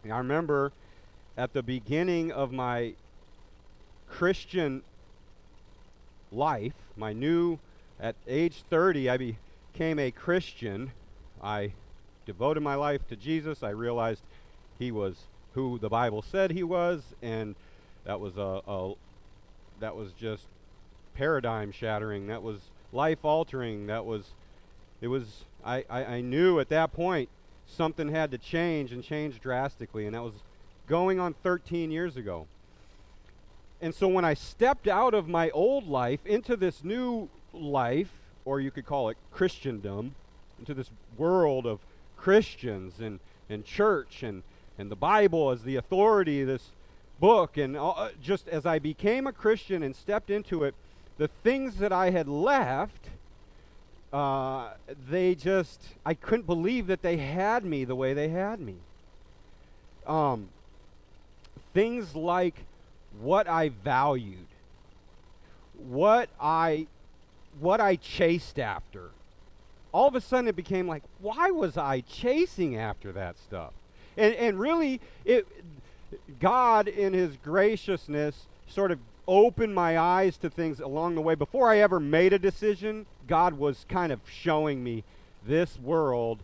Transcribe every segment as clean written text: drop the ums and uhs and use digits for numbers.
And I remember at the beginning of my Christian life, at age 30, I became a Christian. I devoted my life to Jesus. I realized he was who the Bible said he was, and that was that was just paradigm shattering. That was life altering. I knew at that point something had to change and change drastically, and that was going on 13 years ago. And so when I stepped out of my old life into this new life, or you could call it Christendom, into this world of Christians and church and the Bible as the authority, this book, and just as I became a Christian and stepped into it, the things that I had left, I couldn't believe that they had me the way they had me. Things like what I valued, what I chased after. All of a sudden it became like, why was I chasing after that stuff? And really, God in his graciousness sort of opened my eyes to things along the way. Before I ever made a decision, God was kind of showing me this world,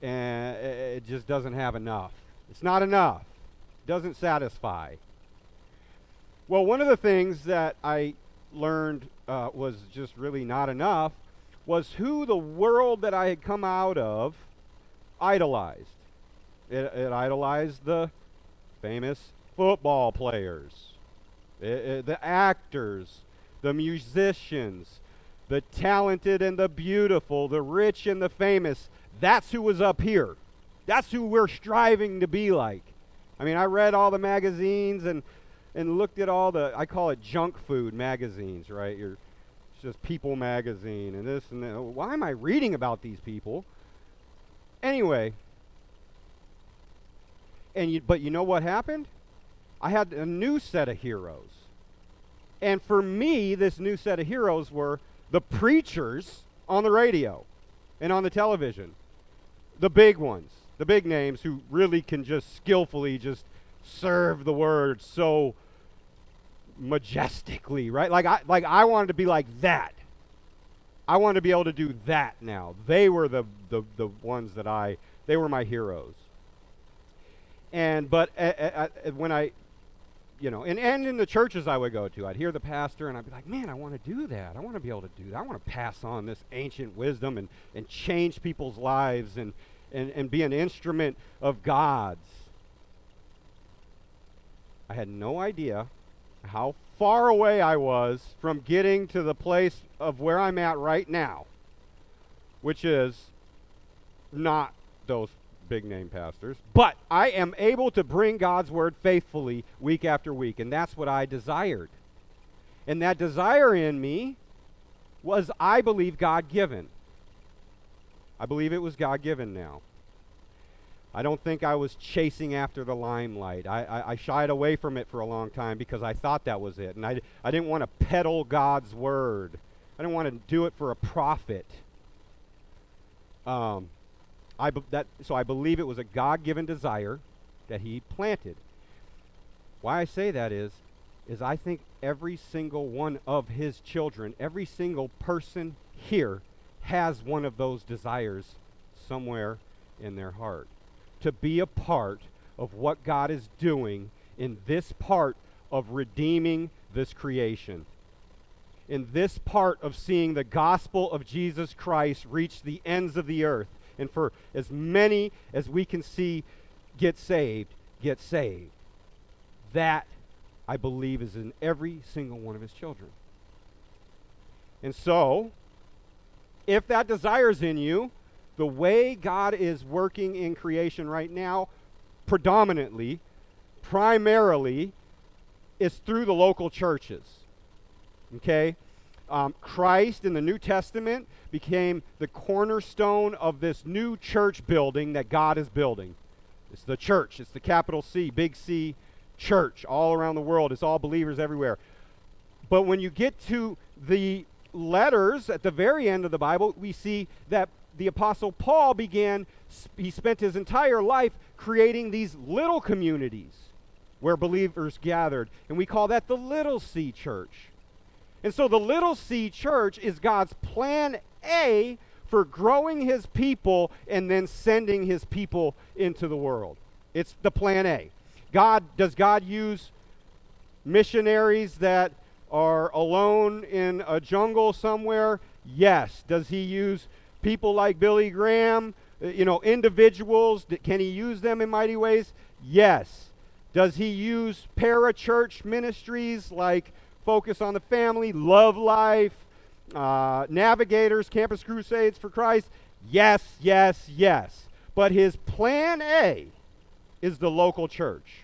and it just doesn't have enough. It's not enough. It doesn't satisfy. Well, one of the things that I learned was just really not enough was who the world that I had come out of idolized. It idolized the famous football players, the actors, the musicians, the talented and the beautiful, the rich and the famous. That's who was up here. That's who we're striving to be like. I mean, I read all the magazines and looked at all the, I call it junk food magazines, right? It's just People magazine and this and that. Why am I reading about these people? Anyway, but you know what happened? I had a new set of heroes. And for me, this new set of heroes were the preachers on the radio and on the television. The big ones, the big names who really can just skillfully just serve the word so majestically, right? Like I wanted to be like that. I wanted to be able to do that now. They were the ones they were my heroes. But when I, and in the churches I would go to, I'd hear the pastor and I'd be like, man, I want to do that. I want to be able to do that. I want to pass on this ancient wisdom and change people's lives and be an instrument of God's. I had no idea how far away I was from getting to the place of where I'm at right now, which is not those big name pastors, but I am able to bring God's word faithfully week after week, and that's what I desired. And that desire in me was, I believe, God-given. I believe it was God-given now. I don't think I was chasing after the limelight. I shied away from it for a long time because I thought that was it. And I didn't want to peddle God's word. I didn't want to do it for a profit. So I believe it was a God-given desire that he planted. Why I say that is I think every single one of his children, every single person here has one of those desires somewhere in their heart. To be a part of what God is doing in this part of redeeming this creation. In this part of seeing the gospel of Jesus Christ reach the ends of the earth. And for as many as we can see get saved. That, I believe, is in every single one of his children. And so, if that desire is in you, the way God is working in creation right now, primarily, is through the local churches. Okay? Christ in the New Testament became the cornerstone of this new church building that God is building. It's the church. It's the capital C, big C church all around the world. It's all believers everywhere. But when you get to the letters at the very end of the Bible, we see that the Apostle Paul he spent his entire life creating these little communities where believers gathered. And we call that the little C church. And so the little C church is God's plan A for growing his people and then sending his people into the world. It's the plan A. Does God use missionaries that are alone in a jungle somewhere? Yes. Does he use people like Billy Graham, individuals? Can he use them in mighty ways? Yes. Does he use para-church ministries like Focus on the Family, Love Life, Navigators, Campus Crusades for Christ? Yes, yes, yes. But his plan A is the local church.